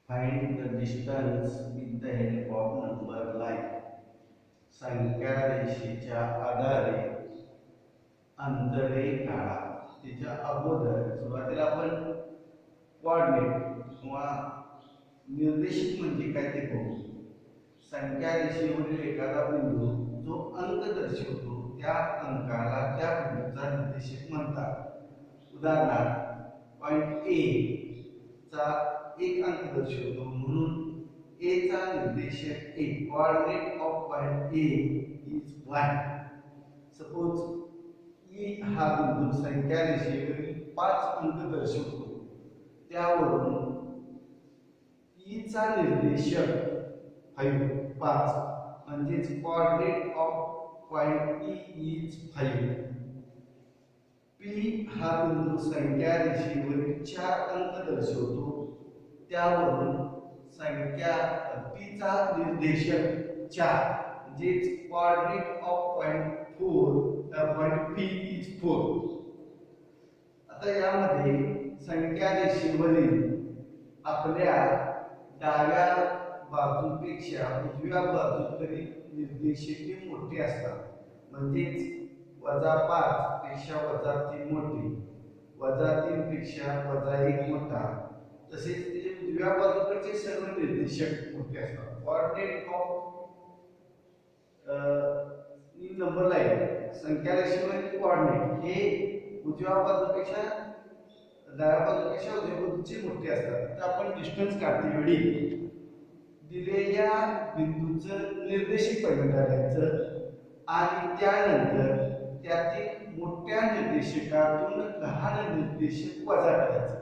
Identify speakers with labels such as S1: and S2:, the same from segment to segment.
S1: Find the distance with the help of number line. संख्या रेषेच्या आधारे अंतरे काढा. त्याच्या अगोदर सुरुवातीला आपण कोऑर्डिनेट किंवा निर्देशित म्हणजे काय ते बघू. संख्या रेषेवरील एखादा बिंदू जो अंक दर्शवतो त्या अंकाला त्या बिंदूचा निर्देशक म्हणतात. उदाहरणार्थ पॉइंट ए चा एक अंक दर्शवतो म्हणून ए चा निर्देशक 1. Coordinate of point A is 1. Suppose E हा बिंदू संख्या रेषेवरील 5 अंक दर्शवतो. त्यावरून ई चा निर्देशक 5 म्हणजेच coordinate of point E is 5. P हा बिंदू संख्या रेषेवरील 4 अंक दर्शवतो. त्यावरून संख्या पी चा निर्देशक 4 म्हणजेच coordinate of point P is 4. आता यामध्ये संख्या रेषेवरील आपल्या डाव्या बाजूपेक्षा उजव्या बाजूकडील निर्देशके मोठे असतात. म्हणजेच -5 पेक्षा -3 मोठे, -3 पेक्षा -1 मोठा. तसेच त्याच्या उजव्या बाजूकडचे सर्व निर्देशक मोठे असतात. कोऑर्डिनेट ऑफ नंबर लाईन संख्या रेषेवरील कोऑर्डिनेट हे उजव्या बाजूपेक्षा डाव्या बाजूपेक्षा उजव्या बाजूचे मोठे असतात. तर आपण डिस्टन्स काढते वेळी दिलेल्या बिंदूचं निर्देशक पहिलं काढायचं आणि त्यानंतर त्यातील मोठ्या निर्देशकातून लहान निर्देशक वजा करायचं.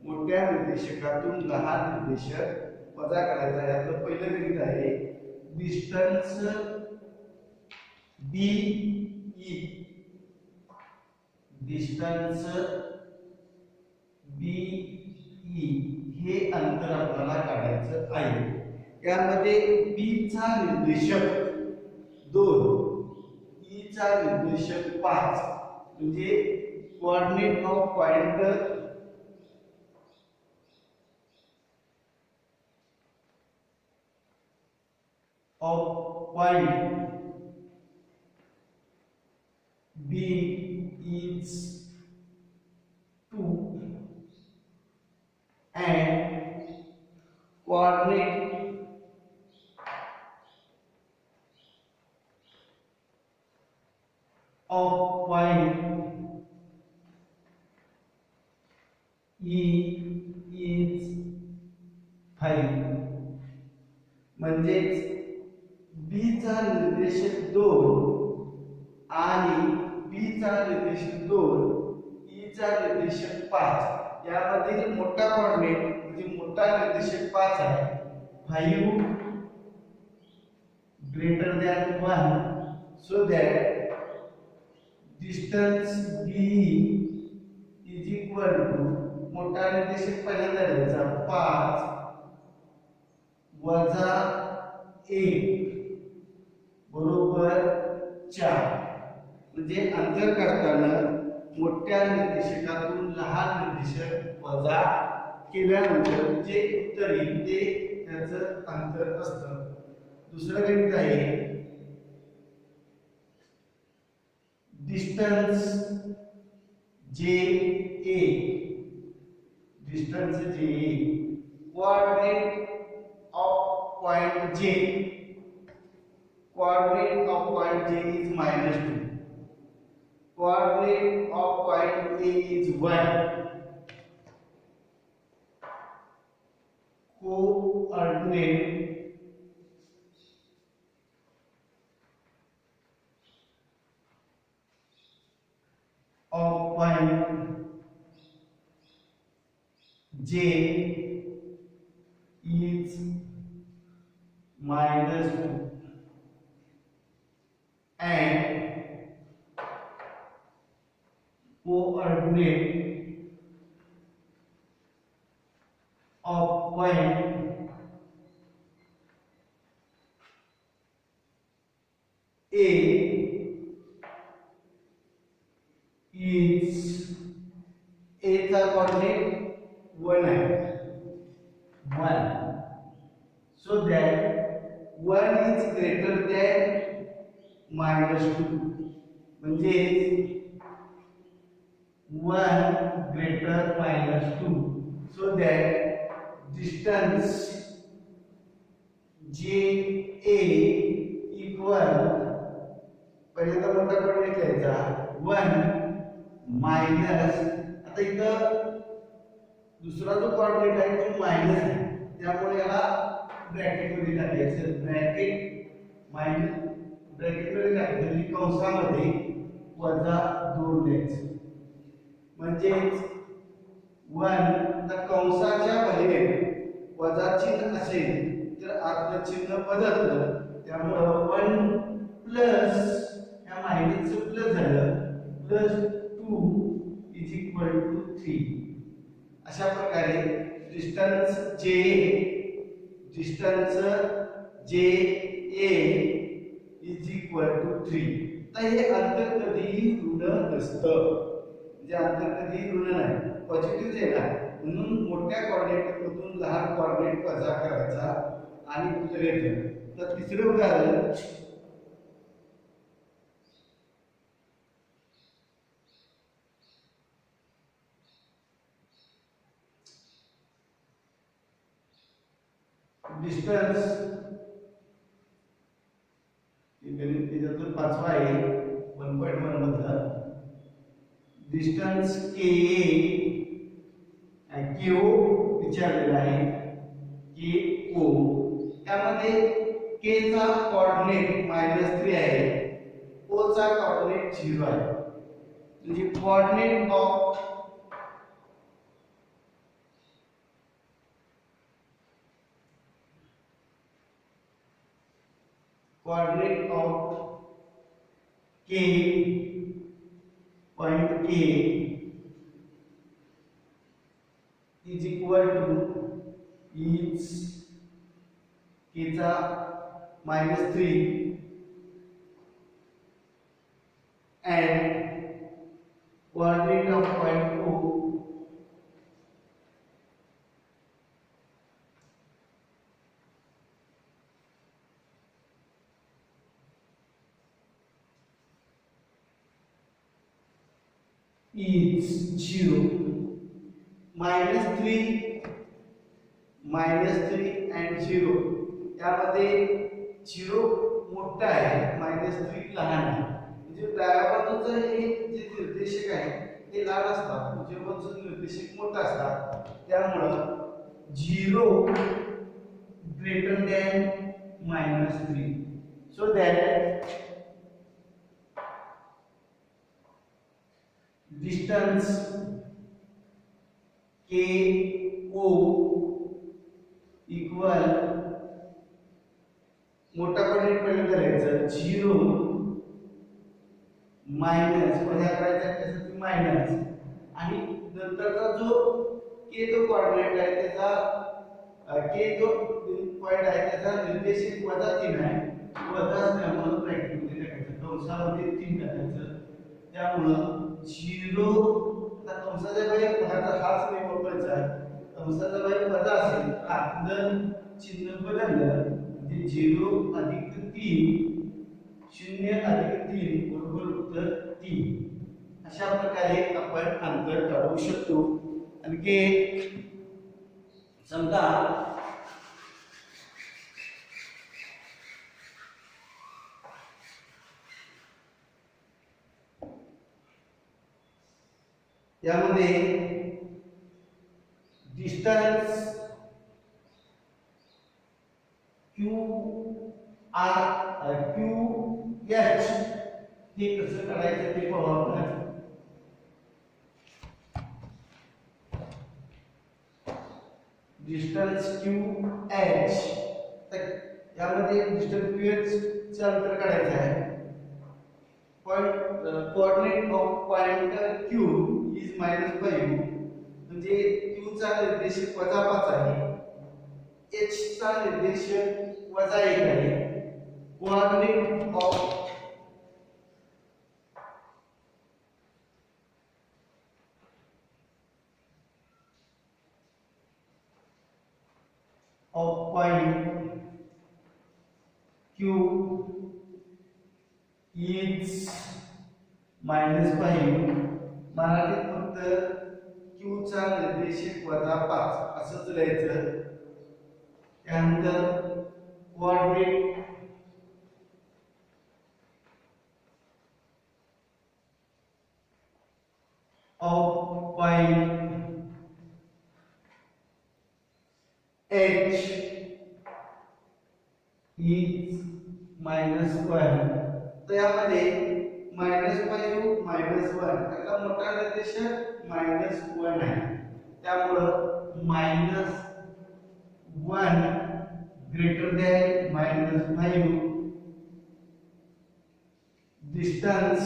S1: मोठ्या निर्देशकातून लहान निर्देशक वजा करायचा. यातलं पहिलं गणित आहे distance B E. Distance B E हे अंतर आपल्याला काढायचं आहे. यामध्ये बी चा निर्देशक 2, ई चा निर्देशक 5 म्हणजे coordinate of point B is 2 and coordinate of point E is 5. म्हणजेच B चा निर्देशक 2 आणि B चा निर्देशक 2, E चा निर्देशक 5 यामध्ये मोठा कोऑर्डिनेट म्हणजे मोठा निर्देशक 5 आहे. 5 greater than 1 so that distance B is equal to मोठा निर्देशक पहिल्यांदा घ्यायचा 5 वजा 1 बरोबर 4. म्हणजे अंतर काढताना मोठ्या निर्देशकातून लहान निर्देशक वजा केल्यानंतर जे उत्तर येईल ते त्याचं अंतर असतं. दुसरं गणित आहे डिस्टन्स जे ए. डिस्टन्स जे कोऑर्डिनेट ऑफ पॉइंट जे. Coordinate of point J is -2. Coordinate of point A is 1. Coordinate of point J is -2 and coordinate of point A is A चा कोऑर्डिनेट 1 आहे. 1 1 इज ग्रेटर दॅन -2 म्हणजे 1 greater -2 so that distance JA equal पहिल्यांदा मोठा coordinate घ्यायचा 1 minus आता इथं दुसरा जो कोऑर्डिनेट आहे तो मायनस आहे त्यामुळे याला ब्रॅकेट मध्ये टाकायचं ब्रॅकेट मध्ये टाकायचं म्हणजे कंसामध्ये -2 द्यायचं म्हणजे 1 तर कंसाच्या बाहेर वजा चिन्ह असेल तर आतलं चिन्ह बदलतं त्यामुळे 1 प्लस या मायनसचं प्लस झालं +2 इज इक्वल टू 3 अशा प्रकारे डिस्टन्स जे ए इज इक्वल टू 3 तर हे अंतर कधीही ऋण नसतं म्हणजे अंतर कधीही ऋण नाही पॉझिटिव्ह आहे ना म्हणून मोठ्या कोऑर्डिनेट मधून लहान कोऑर्डिनेट वजा करायचा आणि उत्तर येतं तर तिसरं उदाहरण डिस्टन्स त्याच्यातून पाचवा आहे 1.1 मधला डिस्टन्स KO विचारलेला आहे KO त्यामध्ये K चा कोऑर्डिनेट -3 आहे O चा कोऑर्डिनेट 0 आहे म्हणजे coordinate of K point K is equal to is K चा -3 and coordinate of point O is 0 -3 and 0 यामध्ये 0 मोठा आहे -3 लहान आहे म्हणजे डाव्या बाजूचं हे जे निर्देशक आहे ते लहान असतात उजव्या बाजूचं निर्देशक मोठा असतात त्यामुळे 0 greater than -3 so that distance KO equal मोठा कोऑर्डिनेट पहिले करायचं 0 मायनस वजा करायचा त्यासाठी मायनस आणि नंतरचा जो K जो कोऑर्डिनेट आहे त्याचा K जो पॉइंट आहे त्याचा निर्देशक -3 आहे वजा असल्यामुळे ब्रॅकेट मध्ये टाकायचं कंसामध्ये 3 टाकायचं त्यामुळे 0 आता कंसाच्या बाहेर भागाचा हाच नाही वापरायचा आहे कंसाच्या बाहेर वजा असेल तर आतलं चिन्ह बदललं म्हणजे 0 अधिक 3 0 अधिक 3 बरोबर उत्तर 3 अशा प्रकारे आपण अंतर काढू शकतो आणखी समजा यामध्ये डिस्टन्स QH हे कसं करायचं ते पाहू आपण डिस्टन्स QH तर यामध्ये डिस्टन्स QH चे अंतर काढायचं आहे coordinate of point Q is -5 म्हणजे Q चा निर्देशक -5 आहे H चा निर्देशक -1 आहे coordinate of point Q is -5 मराठीत फक्त Q चा निर्देशक -5 असंच लिहायचं. त्यानंतर coordinate of point H is -1. तर यामध्ये -5 -1 त्याचा मोठा निर्देशक -1 आहे. त्यामुळं -1 greater than -5 distance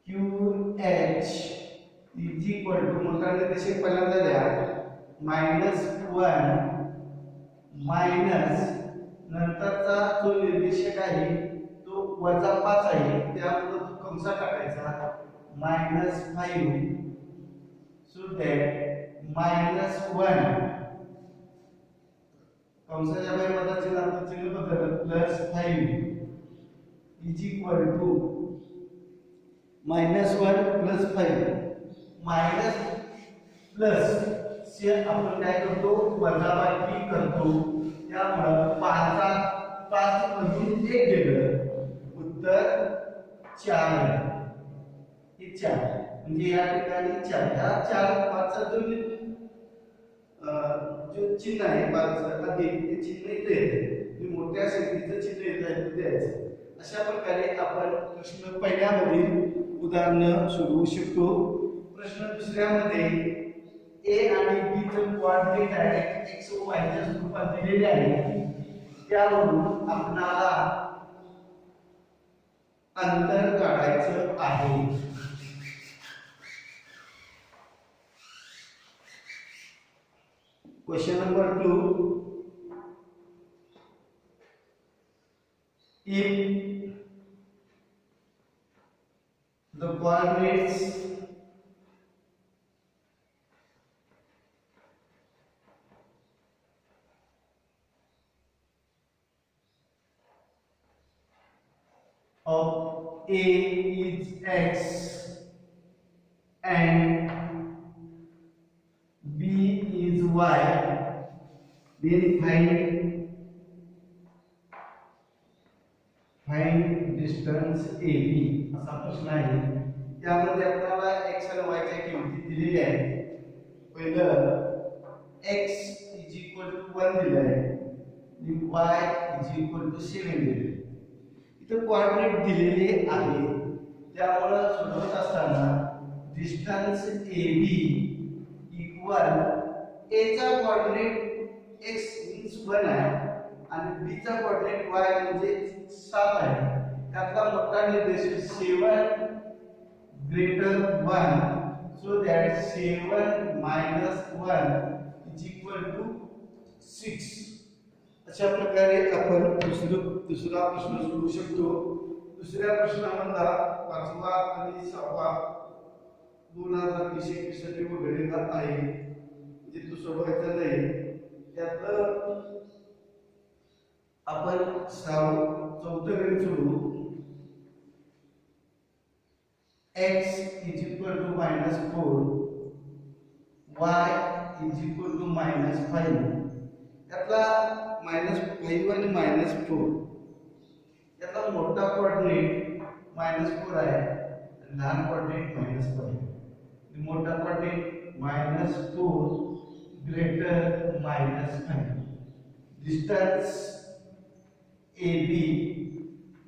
S1: QH is equal to मोठा निर्देशक पहिल्यांदा द्या -1 मायनस नंतरचा जो निर्देशक आहे तो -5 आहे. त्यामुळे तो कंसात टाकायचा -5 सो दॅट -1 कंसाच्या बाहेर वजा चिन्ह बदल +5 is equal to -1 + 5 minus plus से आपण काय करतो वजाबाकी करतो. त्यामुळे 5 मधून 1 गेलं उत्तर 4 आहे. हे 4 म्हणजे या ठिकाणी 4 या 4 5चा जो चिन्ह आहे 5 अधिक ते चिन्ह इथे येते. मोठ्या संख्येचं चिन्ह येत आहे ते द्यायचं. अशा प्रकारे आपण प्रश्न पहिल्यामध्ये उदाहरण सोडवू शकतो. प्रश्न दुसऱ्यामध्ये ए आणि बी चे कोऑर्डिनेट डायरेक्ट x व y च्या स्वरूपात दिलेले आहे. त्यावरून आपल्याला अंतर काढायचं आहे. Question number 2. If the coordinates of A is x and B is y, then find distance AB. असा प्रश्न आहे. त्यामध्ये आपल्याला x आणि y च्या किमती दिलेल्या आहेत. पहिलं x is equal to 1 दिलं आहे आणि y is equal to 7 दिलं आहे. इथे कोऑर्डिनेट दिलेले आहे. त्यामुळे सोडवत असताना डिस्टन्स AB इक्वल A चा कोऑर्डिनेट x मीन्स 1 आहे आणि B चा कोऑर्डिनेट y म्हणजे 7 आहे. त्यातला मोठा निर्देशक 7 greater 1 so that 7 - 1 is equal to 6. अशा प्रकारे आपण दुसरा प्रश्न सोडवू शकतो. दुसऱ्या प्रश्नामधला 5वा आणि 6वा 2021 साठी वगैरे आहे म्हणजे तो सोडवायचा नाही. त्यातलं आपण 4थं गणित सोडवू. x is equal to -4 y is equal to -5. त्यातला -5 आणि -4 यातला मोठा कोऑर्डिनेट -4 आहे आणि लहान कोऑर्डिनेट -5 आहे. मोठा coordinate -4 greater -5. Distance AB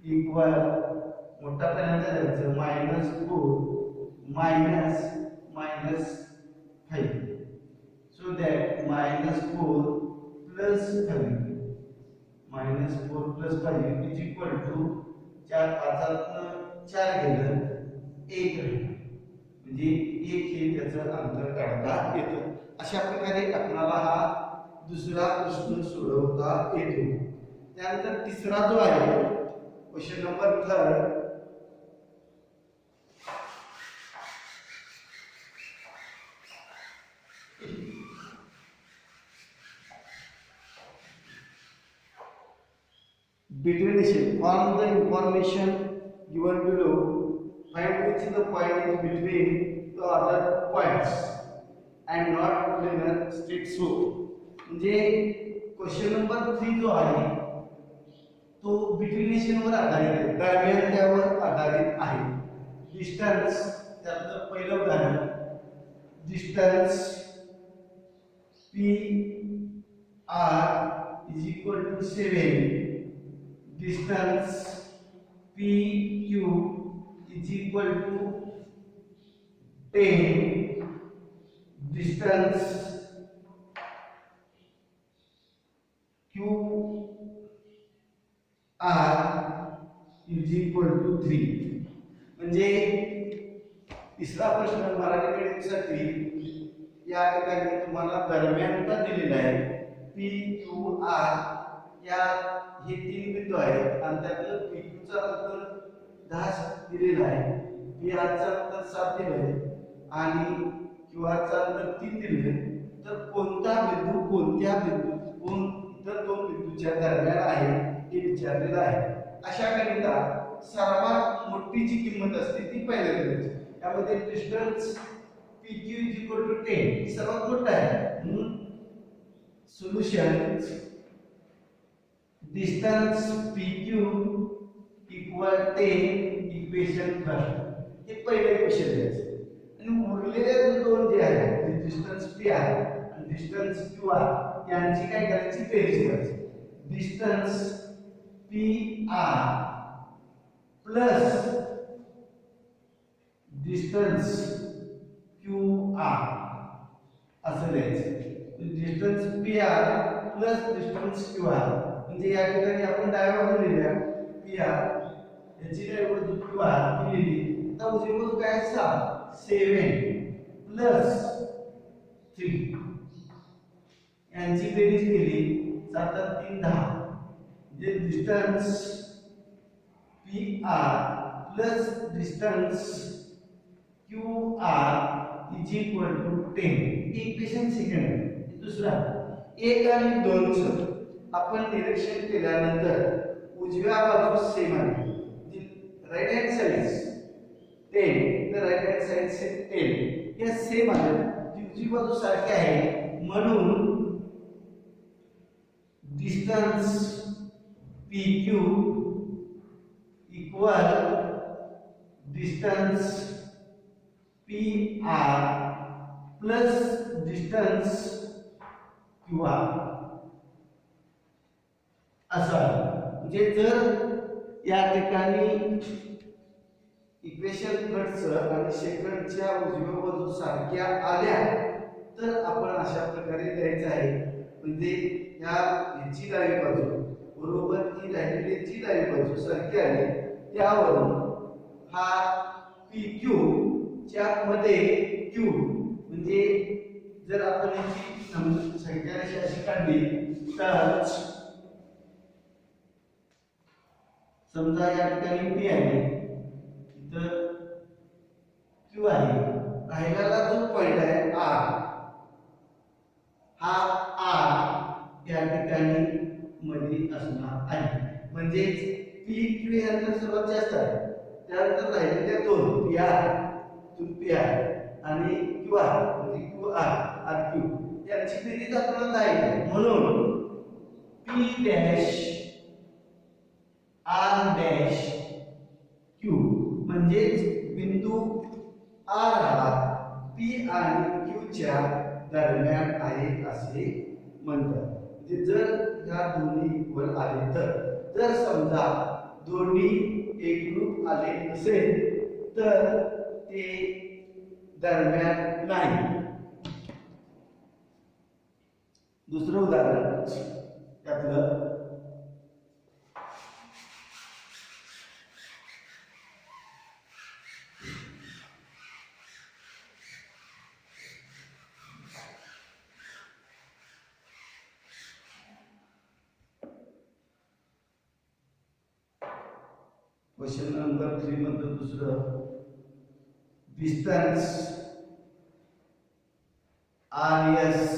S1: equal मोठा पर्यंत जायचं -4 -5 so that -4 + 5 -4 + 5 is equal to 4 5 4 गेलं 1 राहील म्हणजे 1 हे त्याचं अंतर काढता येतं. अशा प्रकारे आपल्याला हा दुसरा प्रश्न सोडवता येतो. त्यानंतर तिसरा जो आहे question number 3. Between from the information given below, find which the point is between the other two points and not within a straight slope. म्हणजे क्वेश्चन नंबर 3 जो आहे तो बिटवीनेशन वर आधारित आहे, दरम्यान त्यावर आधारित आहे. डिस्टन्स त्यातलं पहिलं उदाहरण, distance P R is equal to 7, distance PQ is equal to 10, distance QR is equal to 3. म्हणजे तिसरा प्रश्न मराठी मीडियमसाठी या ठिकाणी तुम्हाला दरम्यानचा दिलेला आहे. PQR या हे 3 बिंदू आहेत आणि त्यातलं PQ चा अंतर 10 दिलेला आहे, PR चा अंतर 7 दिलेला आहे आणि QR चा अंतर 3 दिलेला आहे. तर कोणता बिंदू कोणत्या बिंदू इतर दोन बिंदूच्या दरम्यान आहे हे विचारलेलं आहे. अशा करिता सर्वात मोठी जी किंमत असते ती पहिल्या करायची. यामध्ये डिस्टन्स PQ = 10 ही सर्वात मोठा आहे. म्हणून solution distance PQ equal 10 equation first, हे पहिले इक्वेशन द्यायचे आणि उरलेले दोन जे आहेत डिस्टन्स PR आणि डिस्टन्स QR यांची काय करायची बेरीज करायची. Distance PR plus distance QR असं द्यायचं. Distance PR plus distance QR म्हणजे या ठिकाणी आपण डाव्या बाजूला लिहिल्या PR याची डावी बाजू QR लिहिली, तर उजवी बाजू काय 7 प्लस 3 यांची बेरीज केली 7 3 10, म्हणजे distance PR plus distance QR is equal to 10. Equation second. दुसरा 1 आणि 2 चं आपण निरीक्षण केल्यानंतर उजव्या बाजूस सेम आहे, राइट हँड साइड 10 तर राइट हँड साइड 10 हे सेम आहे, उजवी बाजू सारखी आहे. म्हणून distance PQ equal distance PR plus distance QR असं आहे. म्हणजे जर या ठिकाणी इक्वेशन फर्स्ट आणि सेकंडच्या उजव्या बाजू सारख्या आल्या तर आपण अशा प्रकारे द्यायचं आहे. म्हणजे याची डावी बाजू बरोबर ही राहिलेली डावी बाजू सारखी आली, त्यावरून हा PQ च्या मध्ये Q म्हणजे जर आपण याची संख्या रेषा अशी काढली तर समजा या ठिकाणी P आहे, इथं Q आहे, राहिलेला जो पॉइंट आहे R, हा R या ठिकाणी मध्ये असणार आहे. म्हणजे PQ हे अंतर सर्वात जास्त आहे, त्यानंतर राहिलेल्या दोन PR आणि QR म्हणजे QR RQ यांची बेरीज आपल्याला आहे. म्हणून P dash R dash Q म्हणजे बिंदू R हा P आणि Q च्या दरम्यान आहे असे म्हणतात. म्हणजे जर ह्या दोन्ही इक्वल आले तर, जर समजा दोन्ही एकरूप आले नसेल तर ते दरम्यान नाही. दुसरं उदाहरण त्यातलं क्वेश्चन नंबर 3 मध्ये दुसरं distance RS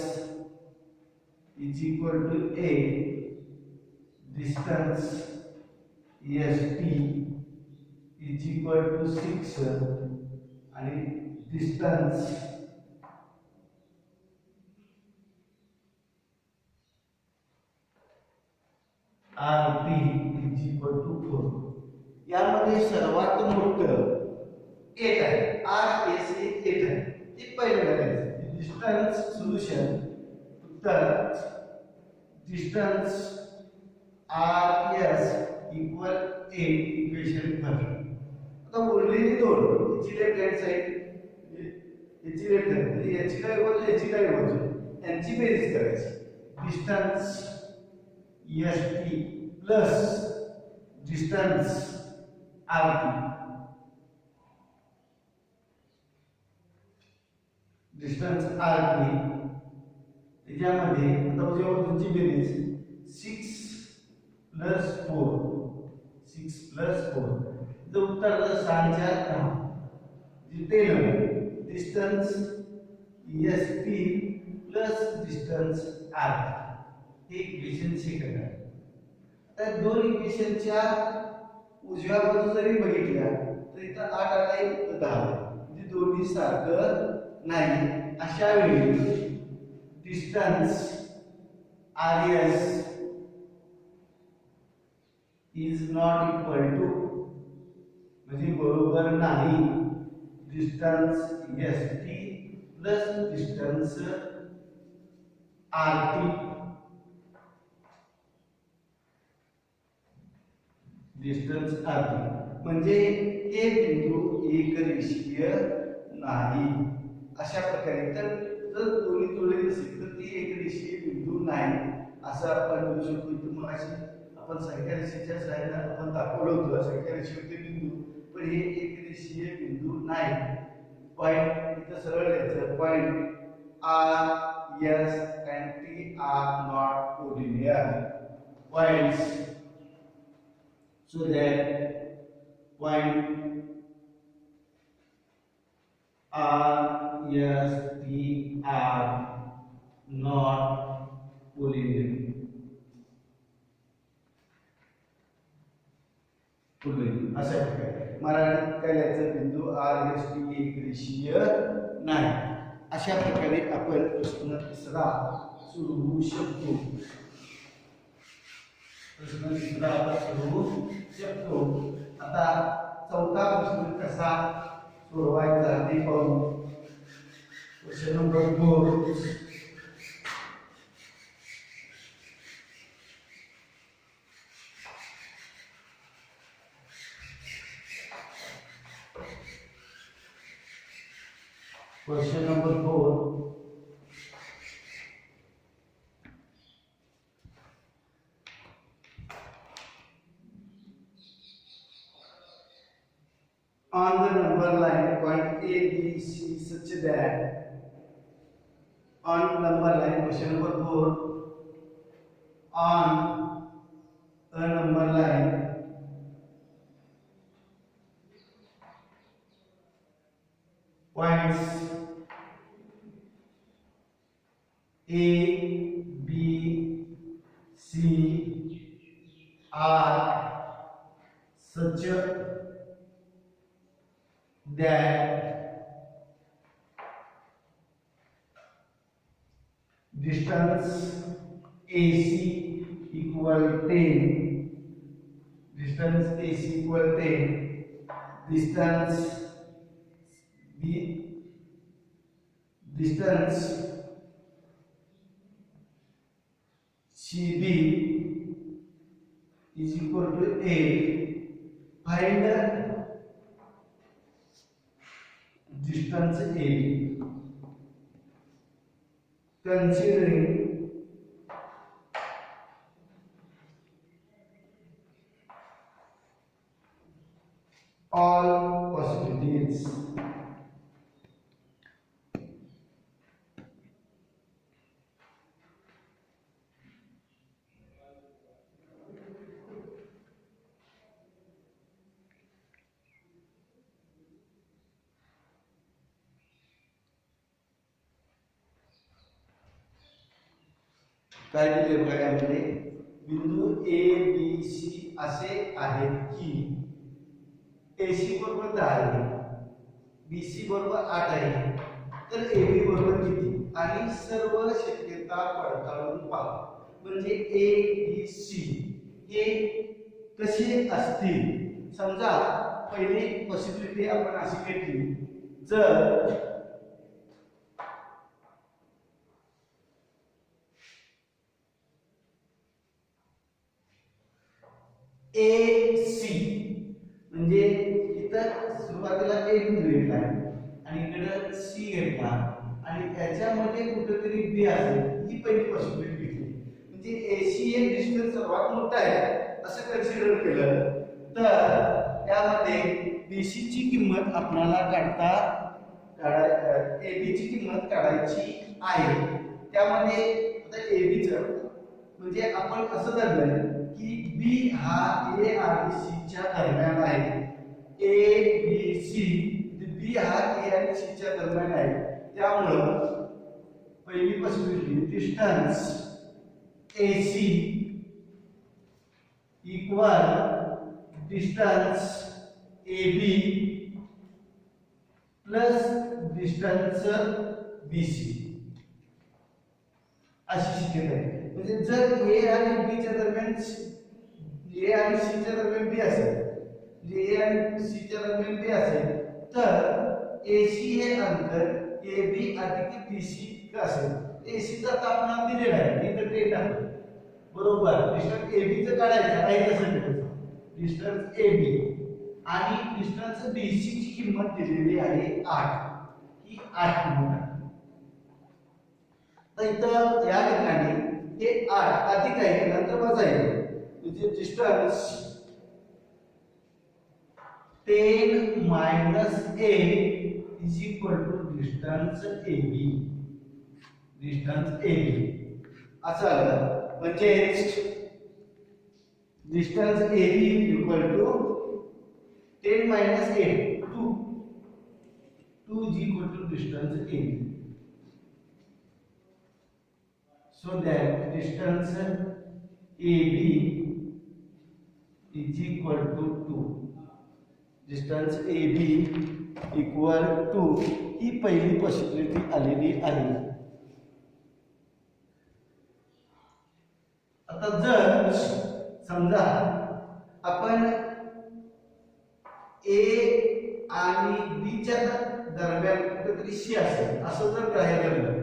S1: is equal to A, distance st is equal to 6 आणि distance rt is equal to 4. यामध्ये सर्वात मोठं 8 आहे. RS हे 8 आहे. ते पहिलं करायचं. डिस्टन्स सोल्युशन उत्तर distance RS equal 8 equation first. आता उरलेली दोन याची लेफ्ट हँड साइड याची लेफ्ट हँड म्हणजे याची काय बाजू याची काय बाजू यांची बेरीज करायची. Distance st plus distance rt distance rt त्याच्यामध्ये आता उजव्या बाजूची बेरीज 6 प्लस 4 6 प्लस 4 जर उत्तर आलं 6 4 10 10 distance st plus distance rt हे इक्वेशन सेकंड आहे. आता दोन इक्वेशनच्या उजव्या बाजू जरी बघितल्या तर इथं 8 आला इथं 10 म्हणजे दोन्ही सारखं नाही. अशा वेळी distance rs is not equal to म्हणजे बरोबर नाही. Distance st plus distance rt distance rt म्हणजे हे बिंदू एक रेषीय नाही. अशा प्रकारे तर जर दोन्ही जुळले नसेल तर ती एक रेषीय बिंदू नाही असं आपण म्हणू शकतो. इथं मग अशी आपण संख्या रेषेच्या सहाय्याने आपण दाखवलं होतं संख्या रेषेवरती बिंदू, पण हे एक रेषीय बिंदू नाही. पॉइंट इथं सरळ लिहायचं. Point R S and T are not collinear points, so that point R S T are not collinear. अशा प्रकारे मराठीत काय लिहायचं बिंदू R S T एक रेषीय नाही. अशा प्रकारे आपण प्रश्न तिसरा सोडवू शकतो. प्रश्न तिसरा आपण सोडवू शकतो. आता चौथा प्रश्न कसा सोडवायचा ते पाहू. Question number 4. Question number 4. On the number line, point A, B, C, such that on number line, question number 4. On a number line, points A, B, C are such that distance AC equal 10, distance AC equal 10, distance B, distance CB is equal to 8. Find the distance AB. Considering all possibilities. काय दिले बघा यामध्ये बिंदू A B C असे आहे. आहेत की AC बरोबर 10 आहे, BC बरोबर 8 आहे, तर AB बरोबर किती आणि सर्व शक्यता पडताळून पहा. म्हणजे ABC हे कसे असतील. समजा पहिली पॉसिबिलिटी आपण अशी घेतली, जर AC म्हणजे इथं सुरुवातीला A बिंदू घेतला आणि इकडे C घेतला आणि त्याच्यामध्ये कुठेतरी B असेल, ही पहिली पॉसिबिलिटी घेतली. म्हणजे AC हे डिस्टन्स सर्वात मोठा आहे असं कन्सिडर केलं तर त्यामध्ये BC ची किंमत आपल्याला AB ची किंमत काढायची आहे. त्यामध्ये आता AB च म्हणजे आपण असं धरलं की B हा A आणि C च्या दरम्यान आहे. ABC B हा A आणि C च्या दरम्यान आहे. त्यामुळे पहिली possibility distance AC equal distance AB plus distance BC अशी शक्यता आहे. म्हणजे जर A आणि B च्या दरम्यान A आणि C च्या दरम्यान B असेल, म्हणजे A आणि C च्या दरम्यान B असेल, तर AC हे अंतर AB अधिक BC इतकं असेल. AC चा तापमान दिलेला आहे, इथं ते टाकलं बरोबर. डिस्टन्स AB चं काढायचं आहे कसं ठेवायचं, डिस्टन्स AB आणि डिस्टन्स BC ची किंमत दिलेली आहे 8. ही 8 किंमत आहे. तर इथं या ठिकाणी हे 8 अधिक आहे नंतर वजा आहे, म्हणजे distance 10 minus A is equal to distance AB. Distance AB असं आलं. म्हणजे distance AB equal to 10 minus 8 2 is equal to distance AB. So that distance AB is equal to 2. Distance AB equal to ही पहिली possibility आलेली आहे. आता जर समजा आपण A आणि B च्या दरम्यान कुठेतरी C असेल असं जर ग्राह्य धरलं,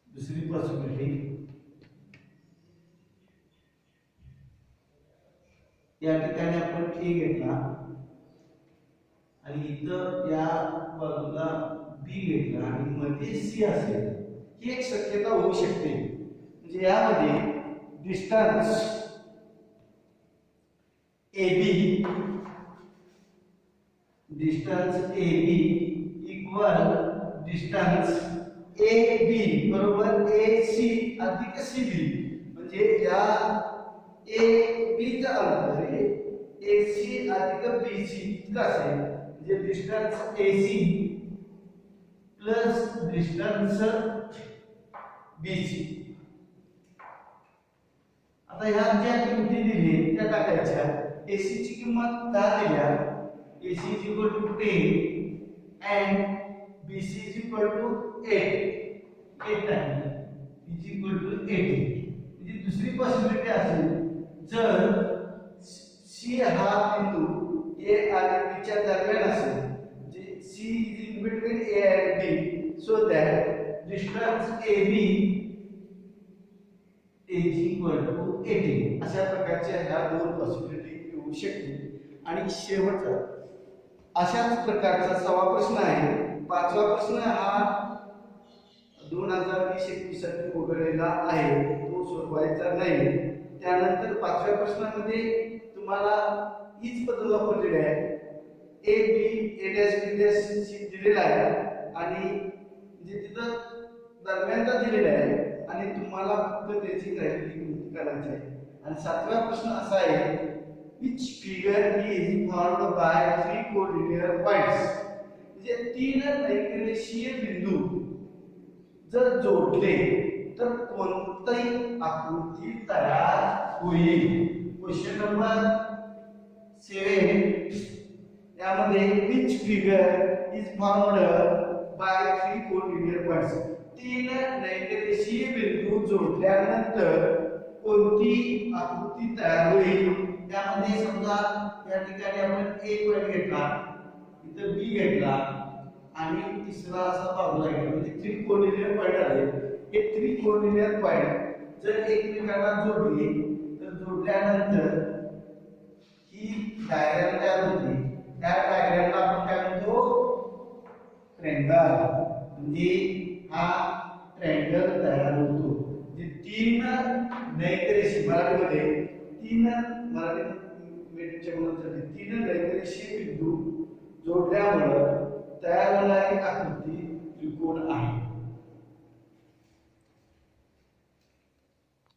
S1: दुसरी पॉसिबिलिटी या ठिकाणी आपण A घेतला आणि इथं या बाजूला B घेतला आणि मध्ये C असेल, ही एक शक्यता होऊ शकते. म्हणजे यामध्ये distance AB equal distance AB बरोबर AC अधिक CB. म्हणजे या AB चा अंतर हे AC अधिक BC इतका असेल. म्हणजे distance AC plus distance BC. आता ह्या ज्या किमती दिली त्या टाकायच्या. AC ची किंमत 10 दिल्या, AC is equal to 10 and BC is equal to 8 टाकली is equal to 80. म्हणजे दुसरी पॉसिबिलिटी असेल जर C हा बिंदू A आणि B च्या दरम्यान असेल, म्हणजे C is in between A and B, so that distance AB is equal to 80. अशा प्रकारच्या ह्या दोन पॉसिबिलिटी येऊ शकतील. आणि शेवटचा अशाच प्रकारचा 6वा प्रश्न आहे. 5वा प्रश्न हा 2020-21 साठी उघडलेला आहे, तो सोडवायचा नाही. त्यानंतर 5व्या प्रश्नामध्ये तुम्हाला हीच पद्धत वापरलेली आहे. A B A' B' दिलेला आहे आणि म्हणजे तिथं दरम्यानचा दिलेला आहे आणि तुम्हाला फक्त त्याची ग्रॅव्हिटी करायची आहे. आणि 7वा प्रश्न असा आहे, which figure is formed by 3 collinear points. म्हणजे 3 नैकरेषीय बिंदू जर जोडले तर कोणतीही आकृती तयार होईल. क्वेश्चन नंबर 7 यामध्ये which figure is formed by 3 collinear points. 3 नैकरेषीय बिंदू जोडल्यानंतर कोणती आकृती तयार होईल. त्यामध्ये समजा या ठिकाणी आपण A पॉइंट घेतला, इथं B घेतला आणि तिसरा असा बाजूला घेतला, म्हणजे 3 कोलिनियर पॉइंट आले. हे 3 कोलिनियर पॉइंट जर एकमेकांना जोडले तर जोडल्यानंतर ही डायग्राम तयार होते. त्या डायग्रामला आपण काय म्हणतो, ट्रायंगल. म्हणजे हा ट्रायंगल तयार होतो. जे 3 नैकरेषी मराठीमध्ये 3 नैकरेषीय बिंदू जोडल्यामुळे तयार होणारी आकृती